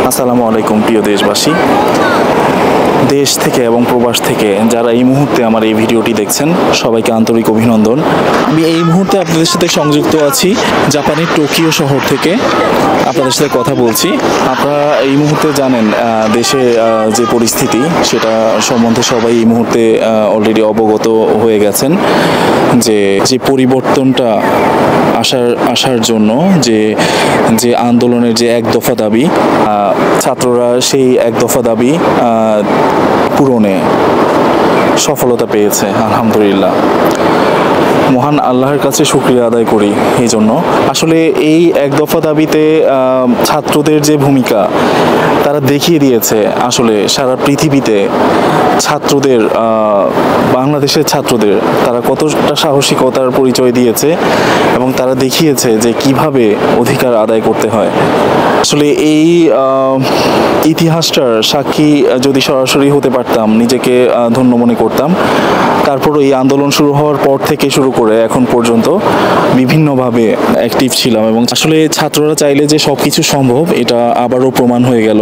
আসসালামু আলাইকুম প্রিয় দেশবাসী, দেশ থেকে এবং প্রবাস থেকে যারা এই মুহূর্তে আমার এই ভিডিওটি দেখছেন সবাইকে আন্তরিক অভিনন্দন। আমি এই মুহূর্তে আপনাদের সাথে সংযুক্ত আছি জাপানের টোকিও শহর থেকে আপনাদের সাথে কথা বলছি। আপনারা এই মুহূর্তে জানেন দেশে যে পরিস্থিতি সেটা সম্বন্ধে সবাই এই মুহূর্তে অলরেডি অবগত হয়ে গেছেন যে পরিবর্তনটা আসার জন্য যে আন্দোলনের যে এক দফা দাবি, ছাত্ররা সেই এক দফা দাবি পূরণে সফলতা পেয়েছে আলহামদুলিল্লাহ। মহান আল্লাহর কাছে শুকরিয়া আদায় করি। এই জন্য আসলে এই এক দফা দাবিতে ছাত্রদের যে ভূমিকা তারা দেখিয়ে দিয়েছে, আসলে সারা পৃথিবীতে ছাত্রদের, বাংলাদেশের ছাত্রদের তারা কতটা সাহসিকতার পরিচয় দিয়েছে এবং তারা দেখিয়েছে যে কিভাবে অধিকার আদায় করতে হয়। আসলে এই ইতিহাসটার সাক্ষী যদি সরাসরি হতে পারতাম নিজেকে ধন্য মনে করতাম। তারপরও এই আন্দোলন শুরু হওয়ার পর থেকে শুরু করে এখন পর্যন্ত বিভিন্নভাবে অ্যাক্টিভ ছিলাম এবং আসলে ছাত্ররা চাইলে যে সব কিছু সম্ভব এটা আবারও প্রমাণ হয়ে গেল।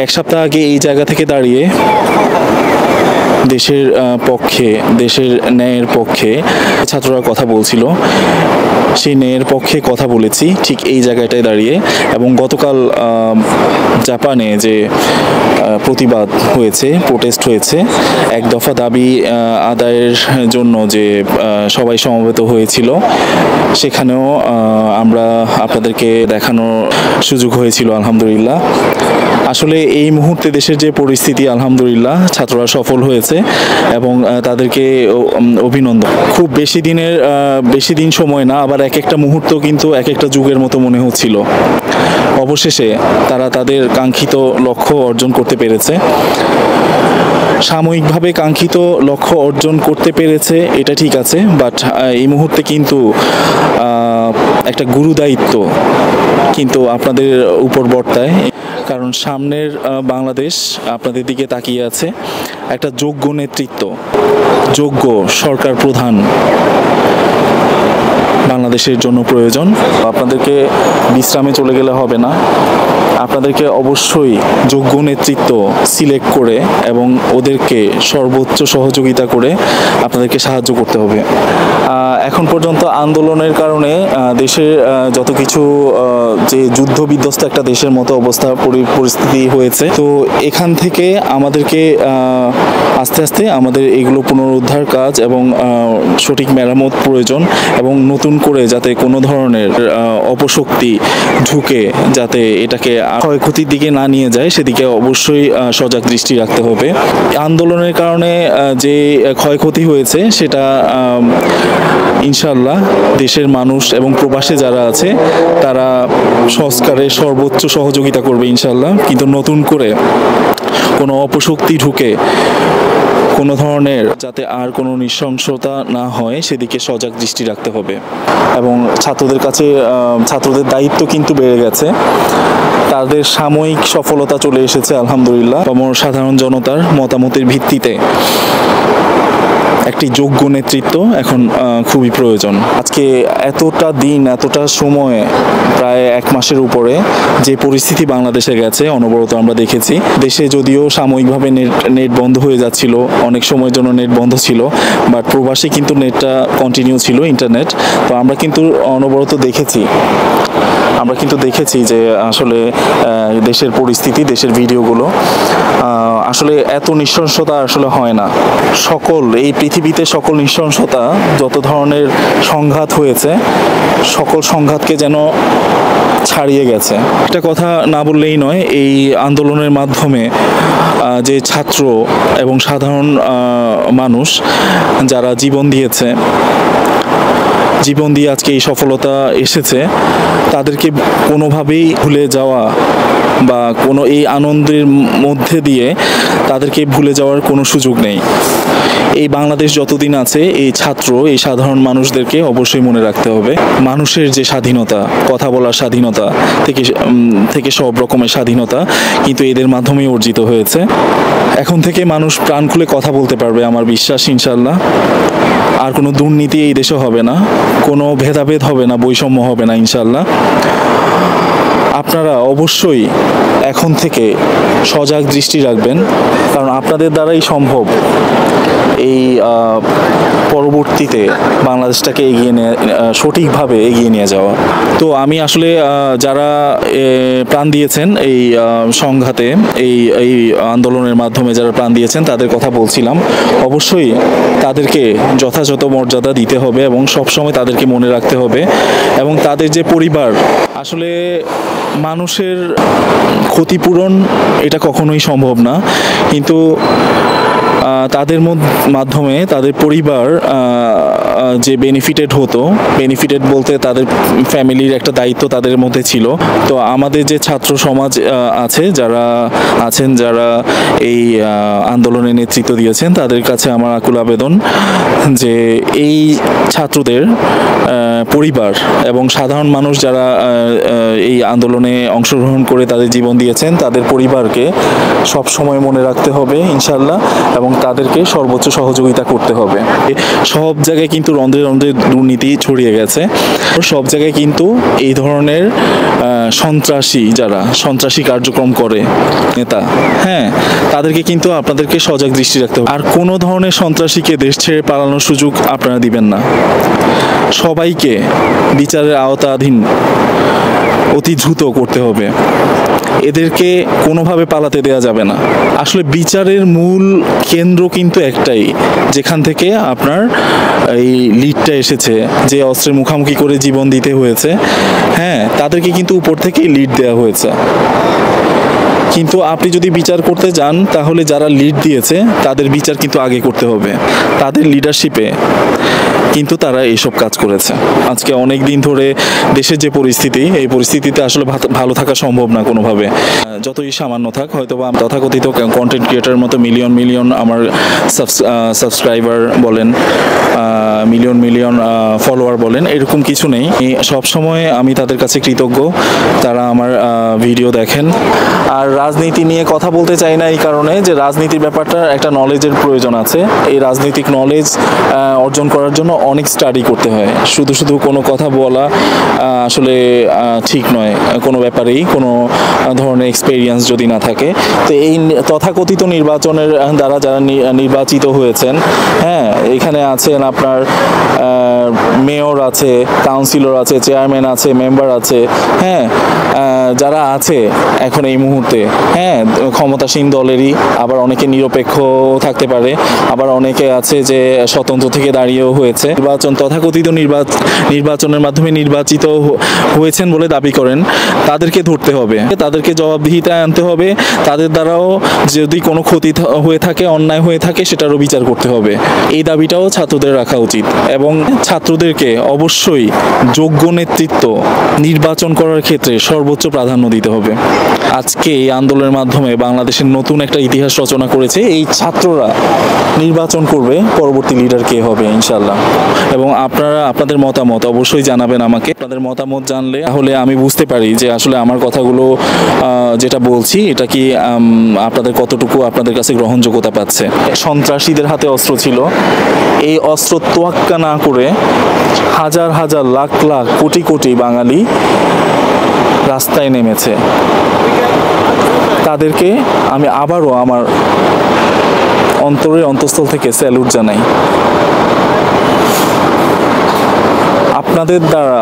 এক সপ্তাহ আগে এই জায়গা থেকে দাঁড়িয়ে দেশের পক্ষে, দেশের ন্যায়ের পক্ষে ছাত্ররা কথা বলছিল, সেই ন্যায়ের পক্ষে কথা বলেছি ঠিক এই জায়গাটায় দাঁড়িয়ে। এবং গতকাল জাপানে যে প্রতিবাদ হয়েছে, প্রোটেস্ট হয়েছে, এক দফা দাবি আদায়ের জন্য যে সবাই সমবেত হয়েছিল, সেখানেও আমরা আপনাদেরকে দেখানোর সুযোগ হয়েছিল আলহামদুলিল্লাহ। আসলে এই মুহূর্তে দেশের যে পরিস্থিতি আলহামদুলিল্লাহ ছাত্ররা সফল হয়েছে এবং তাদেরকে অভিনন্দন। খুব বেশি দিন সময় না, আবার এক একটা মুহূর্ত কিন্তু এক একটা যুগের মতো মনে হচ্ছিল। অবশেষে তারা তাদের কাঙ্ক্ষিত লক্ষ্য অর্জন করতে পেরেছে। সাময়িকভাবে কাঙ্ক্ষিত লক্ষ্য অর্জন করতে পেরেছে এটা ঠিক আছে, বাট এই মুহূর্তে কিন্তু একটা গুরুদায়িত্ব কিন্তু আপনাদের উপর বর্তায়। কারণ সামনের বাংলাদেশ আপনাদের দিকে তাকিয়ে আছে। একটা যোগ্য নেতৃত্ব, যোগ্য সরকার প্রধান বাংলাদেশের জন্য প্রয়োজন। আপনাদেরকে বিশ্রামে চলে গেলে হবে না, আপনাদেরকে অবশ্যই যোগ্য নেতৃত্ব সিলেক্ট করে এবং ওদেরকে সর্বোচ্চ সহযোগিতা করে আপনাদেরকে সাহায্য করতে হবে। এখন পর্যন্ত আন্দোলনের কারণে দেশের যত কিছু যে যুদ্ধ বিধ্বস্ত একটা দেশের মতো অবস্থা পরিস্থিতি হয়েছে, তো এখান থেকে আমাদেরকে আস্তে আস্তে আমাদের এগুলো পুনরুদ্ধার কাজ এবং সঠিক মেরামত প্রয়োজন এবং নতুন করে যাতে কোনো ধরনের অপশক্তি ঢুকে যাতে এটাকে ক্ষয়ক্ষতির দিকে না নিয়ে যায় সেদিকে অবশ্যই সজাগ দৃষ্টি রাখতে হবে। আন্দোলনের কারণে যে ক্ষয়ক্ষতি হয়েছে সেটা ইনশাআল্লাহ দেশের মানুষ এবং প্রবাসে যারা আছে তারা সংস্কারে সর্বোচ্চ সহযোগিতা করবে ইনশাআল্লাহ। কিন্তু নতুন করে কোনো অপশক্তি ঢুকে কোনো ধরনের যাতে আর কোনো নৃশংসতা না হয় সেদিকে সজাগ দৃষ্টি রাখতে হবে। এবং ছাত্রদের কাছে ছাত্রদের দায়িত্ব কিন্তু বেড়ে গেছে, তাদের সাময়িক সফলতা চলে এসেছে আলহামদুলিল্লাহ। সাধারণ জনতার মতামতের ভিত্তিতে একটি যোগ্য নেতৃত্ব এখন খুবই প্রয়োজন। আজকে এতটা দিন, এতটা সময়, প্রায় 1 মাসের উপরে যে পরিস্থিতি বাংলাদেশে গেছে অনবরত আমরা দেখেছি। দেশে যদিও সাময়িকভাবে নেট বন্ধ হয়ে যাচ্ছিল, অনেক সময়ের জন্য নেট বন্ধ ছিল, বাট প্রবাসে কিন্তু নেটটা কন্টিনিউ ছিল, ইন্টারনেট। তো আমরা কিন্তু অনবরত দেখেছি যে আসলে দেশের পরিস্থিতি, দেশের ভিডিওগুলো আসলে এত নৃশংসতা আসলে হয় না। এই পৃথিবীতে সকল নৃশংসতা, যত ধরনের সংঘাত হয়েছে, সকল সংঘাতকে যেন ছাড়িয়ে গেছে। একটা কথা না বললেই নয়, এই আন্দোলনের মাধ্যমে যে ছাত্র এবং সাধারণ মানুষ যারা জীবন দিয়ে আজকে এই সফলতা এসেছে, তাদেরকে কোনোভাবেই ভুলে যাওয়া বা কোনো এই আনন্দের মধ্যে দিয়ে তাদেরকে ভুলে যাওয়ার কোনো সুযোগ নেই। এই বাংলাদেশ যতদিন আছে এই ছাত্র, এই সাধারণ মানুষদেরকে অবশ্যই মনে রাখতে হবে। মানুষের যে স্বাধীনতা, কথা বলার স্বাধীনতা থেকে সব রকমের স্বাধীনতা কিন্তু এদের মাধ্যমেই অর্জিত হয়েছে। এখন থেকে মানুষ প্রাণ খুলে কথা বলতে পারবে, আমার বিশ্বাস ইনশাআল্লাহ। আর কোনো দুর্নীতি এই দেশে হবে না, কোনো ভেদাভেদ হবে না, বৈষম্য হবে না ইনশাআল্লাহ। আপনারা অবশ্যই এখন থেকে সজাগ দৃষ্টি রাখবেন, কারণ আপনাদের দ্বারাই সম্ভব এই পরবর্তীতে বাংলাদেশটাকে সঠিকভাবে এগিয়ে নিয়ে যাওয়া। তো আমি আসলে যারা প্রাণ দিয়েছেন এই সংঘাতে, এই আন্দোলনের মাধ্যমে যারা প্রাণ দিয়েছেন তাদের কথা বলছিলাম। অবশ্যই তাদেরকে যথাযথ মর্যাদা দিতে হবে এবং সবসময় তাদেরকে মনে রাখতে হবে। এবং তাদের যে পরিবার, আসলে মানুষের ক্ষতিপূরণ এটা কখনোই সম্ভব না, কিন্তু তাদের মাধ্যমে তাদের পরিবার যে বেনিফিটেড বলতে তাদের ফ্যামিলির একটা দায়িত্ব তাদের মধ্যে ছিল। তো আমাদের যে ছাত্র সমাজ আছে, যারা এই আন্দোলনে নেতৃত্ব দিয়েছেন, তাদের কাছে আমার আকুল আবেদন যে এই ছাত্রদের পরিবার এবং সাধারণ মানুষ যারা এই আন্দোলনে অংশগ্রহণ করে তাদের জীবন দিয়েছেন, তাদের পরিবারকে সব সময় মনে রাখতে হবে ইনশাল্লাহ, এবং তাদেরকে সর্বোচ্চ সহযোগিতা করতে হবে। সব জায়গায় কিন্তু রন্ধ্রে রন্ধ্রে দুর্নীতি ছড়িয়ে গেছে। সব জায়গায় কিন্তু এই ধরনের সন্ত্রাসী কার্যক্রম করে নেতা, হ্যাঁ, তাদেরকে কিন্তু আপনাদেরকে সজাগ দৃষ্টি রাখতে হবে। আর কোনো ধরনের সন্ত্রাসীকে দেশ ছেড়ে পালানোর সুযোগ আপনারা দিবেন না। সবাইকে বিচারের আওতাধীন অতি দ্রুত করতে হবে। এদেরকে কোনোভাবে পালাতে দেওয়া যাবে না। আসলে বিচারের মূল কেন্দ্র কিন্তু একটাই, যেখান থেকে আপনার এই লিডটা এসেছে, যে অস্ত্রের মুখোমুখি করে জীবন দিতে হয়েছে, হ্যাঁ, তাদেরকে কিন্তু উপর থেকেই লিড দেওয়া হয়েছে। কিন্তু আপনি যদি বিচার করতে যান, তাহলে যারা লিড দিয়েছে তাদের বিচার কিন্তু আগে করতে হবে। তাদের লিডারশিপে কিন্তু তারা এইসব কাজ করেছে। আজকে অনেক দিন ধরে দেশের যে পরিস্থিতি, এই পরিস্থিতিতে আসলে ভালো থাকা সম্ভব না কোনোভাবে। যতই সামান্য থাক, হয়তো বা তথাকথিত কন্টেন্ট ক্রিয়েটার মতো মিলিয়ন আমার সাবস্ক্রাইবার বলেন, মিলিয়ন ফলোয়ার বলেন, এরকম কিছু নেই। সবসময় আমি তাদের কাছে কৃতজ্ঞ, তারা আমার ভিডিও দেখেন। আর রাজনীতি নিয়ে কথা বলতে চাই না এই কারণে যে রাজনীতির ব্যাপারটা একটা নলেজের প্রয়োজন আছে। এই রাজনৈতিক নলেজ অর্জন করার জন্য অনেক স্টাডি করতে হয়। শুধু কোনো কথা বলা আসলে ঠিক নয় কোনো ব্যাপারেই, কোনো ধরনের এক্সপেরিয়েন্স যদি না থাকে। তো এই তথাকথিত নির্বাচনের দ্বারা যারা নির্বাচিত হয়েছেন, হ্যাঁ, এখানে আছেন আপনার মেয়র আছে, কাউন্সিলর আছে, চেয়ারম্যান আছে, মেম্বার আছে, হ্যাঁ, যারা আছে এখন এই মুহূর্তে, হ্যাঁ, ক্ষমতাসীন দলেরই, আবার অনেকে নিরপেক্ষ থাকতে পারে, আবার অনেকে আছে যে স্বতন্ত্র থেকে দাঁড়িয়েও হয়েছে। তথাকথিত নির্বাচনের মাধ্যমে নির্বাচিত হয়েছেন বলে দাবি করেন, তাদেরকে ধরতে হবে, তাদেরকে জবাবদিহিতায় আনতে হবে। তাদের দ্বারাও যদি কোনো ক্ষতি হয়ে থাকে, অন্যায় হয়ে থাকে, সেটারও বিচার করতে হবে। এই দাবিটাও ছাত্রদের রাখা উচিত। এবং ছাত্রদেরকে অবশ্যই যোগ্য নেতৃত্ব নির্বাচন করার ক্ষেত্রে সর্বোচ্চ প্রাধান্য দিতে হবে। আজকে এই আন্দোলনের মাধ্যমে বাংলাদেশের নতুন একটা ইতিহাস রচনা করেছে। এই ছাত্ররা নির্বাচন করবে পরবর্তী লিডার কে হবে ইনশাল্লাহ। এবং আপনারা আপনাদের মতামত অবশ্যই জানাবেন আমাকে। আপনাদের মতামত জানলে তাহলে আমি বুঝতে পারি যে আসলে আমার কথাগুলো যেটা বলছি এটা কি আপনাদের কতটুকু আপনাদের কাছে গ্রহণযোগ্যতা পাচ্ছে। সন্ত্রাসীদের হাতে অস্ত্র ছিল, এই অস্ত্র তোয়াক্কা না করে হাজার হাজার লাখ লাখ কোটি কোটি বাঙালি রাস্তায় নেমেছে। তাদেরকে আমি আবারও আমার অন্তঃস্থল থেকে স্যালুট জানাই। আপনাদের দ্বারা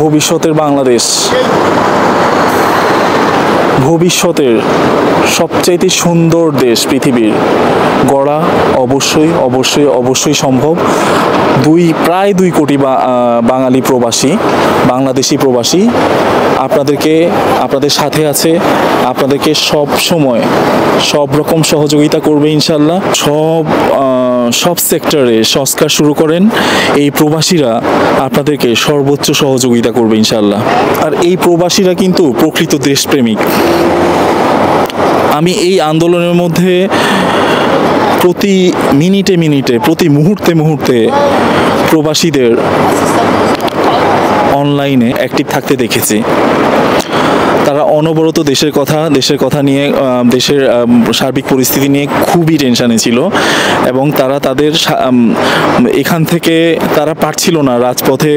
ভবিষ্যতের বাংলাদেশ, ভবিষ্যতের সবচাইতে সুন্দর দেশ পৃথিবীর গড়া অবশ্যই সম্ভব। প্রায় 2 কোটি বাঙালি প্রবাসী, বাংলাদেশি প্রবাসী আপনাদের সাথে আছে, আপনাদেরকে সব সময় সব রকম সহযোগিতা করবে ইনশাল্লাহ। সব সেক্টরে সংস্কার শুরু করেন, এই প্রবাসীরা আপনাদেরকে সর্বোচ্চ সহযোগিতা করবে ইনশাল্লাহ। আর এই প্রবাসীরা কিন্তু প্রকৃত দেশপ্রেমিক। আমি এই আন্দোলনের মধ্যে প্রতি মিনিটে প্রতি মুহূর্তে প্রবাসীদের অনলাইনে অ্যাক্টিভ থাকতে দেখেছি। তারা অনবরত দেশের কথা নিয়ে দেশের সার্বিক পরিস্থিতি নিয়ে খুবই টেনশানে ছিল এবং তারা তাদের এখান থেকে তারা পারছিল না রাজপথে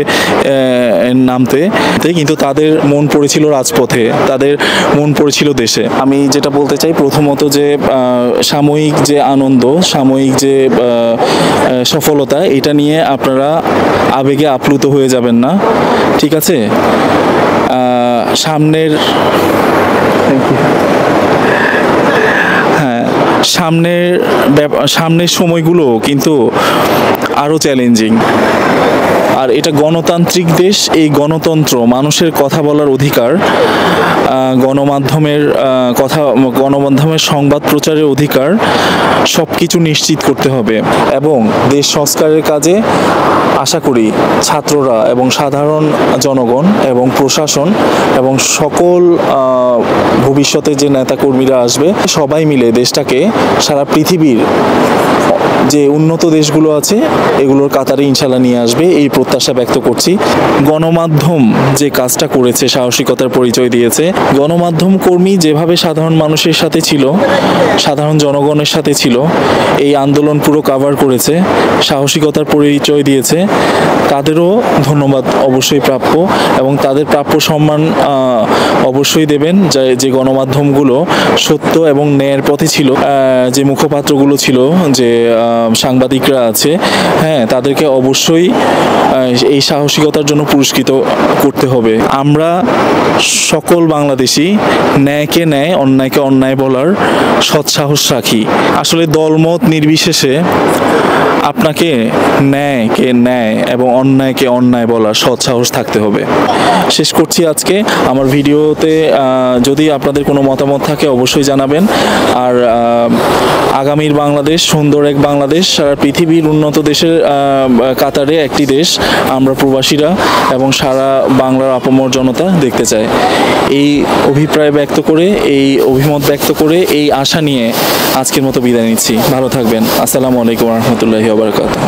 নামতে, কিন্তু তাদের মন পড়েছিল রাজপথে, তাদের মন পড়েছিল দেশে। আমি যেটা বলতে চাই প্রথমত যে সাময়িক যে আনন্দ, সাময়িক যে সফলতা, এটা নিয়ে আপনারা আবেগে আপ্লুত হয়ে যাবেন না, ঠিক আছে? সামনের সামনের সময়গুলো কিন্তু আরও চ্যালেঞ্জিং। আর এটা গণতান্ত্রিক দেশ, এই গণতন্ত্র, মানুষের কথা বলার অধিকার, গণমাধ্যমের সংবাদ প্রচারের অধিকার, সব কিছু নিশ্চিত করতে হবে। এবং দেশ সংস্কারের কাজে আশা করি ছাত্ররা এবং সাধারণ জনগণ এবং প্রশাসন এবং সকল ভবিষ্যতে যে নেতাকর্মীরা আসবে, সবাই মিলে দেশটাকে সারা পৃথিবীর যে উন্নত দেশগুলো আছে এগুলোর কাতারে ইনশাল্লাহ নিয়ে আসবে, এই প্রত্যাশা ব্যক্ত করছি। গণমাধ্যম যে কাজটা করেছে, সাহসিকতার পরিচয় দিয়েছে। গণমাধ্যম কর্মী যেভাবে সাধারণ মানুষের সাথে ছিল, সাধারণ জনগণের সাথে ছিল, এই আন্দোলন পুরো কাভার করেছে, সাহসিকতার পরিচয় দিয়েছে, তাদেরও ধন্যবাদ অবশ্যই প্রাপ্য এবং তাদের প্রাপ্য সম্মান অবশ্যই দেবেন। যে গণমাধ্যমগুলো সত্য এবং ন্যায়ের পথে ছিল, যে মুখপাত্রগুলো ছিল, যে সাংবাদিকরা আছে, হ্যাঁ, তাদেরকে অবশ্যই এই সাহসিকতার জন্য পুরস্কৃত করতে হবে। আমরা সকল বাংলাদেশি ন্যায়কে ন্যায়, অন্যায়কে অন্যায় বলার সৎসাহস রাখি। আসলে দলমত নির্বিশেষে আপনাকে ন্যায়কে ন্যায় এবং অন্যায়কে অন্যায় বলার সৎসাহস থাকতে হবে। শেষ করছি আজকে আমার ভিডিওতে। যদি আপনাদের কোনো মতামত থাকে অবশ্যই জানাবেন। আর আগামীর বাংলাদেশ, সুন্দর এক বাংলাদেশ, সারা পৃথিবীর উন্নত দেশের কাতারে একটি দেশ আমরা প্রবাসীরা এবং সারা বাংলার আপামর জনতা দেখতে চায়। এই অভিপ্রায় ব্যক্ত করে, এই অভিমত ব্যক্ত করে, এই আশা নিয়ে আজকের মতো বিদায় নিচ্ছি। ভালো থাকবেন। আসসালামু আলাইকুম ওয়া রাহমাতুল্লাহি ওয়া বারাকাতুহু।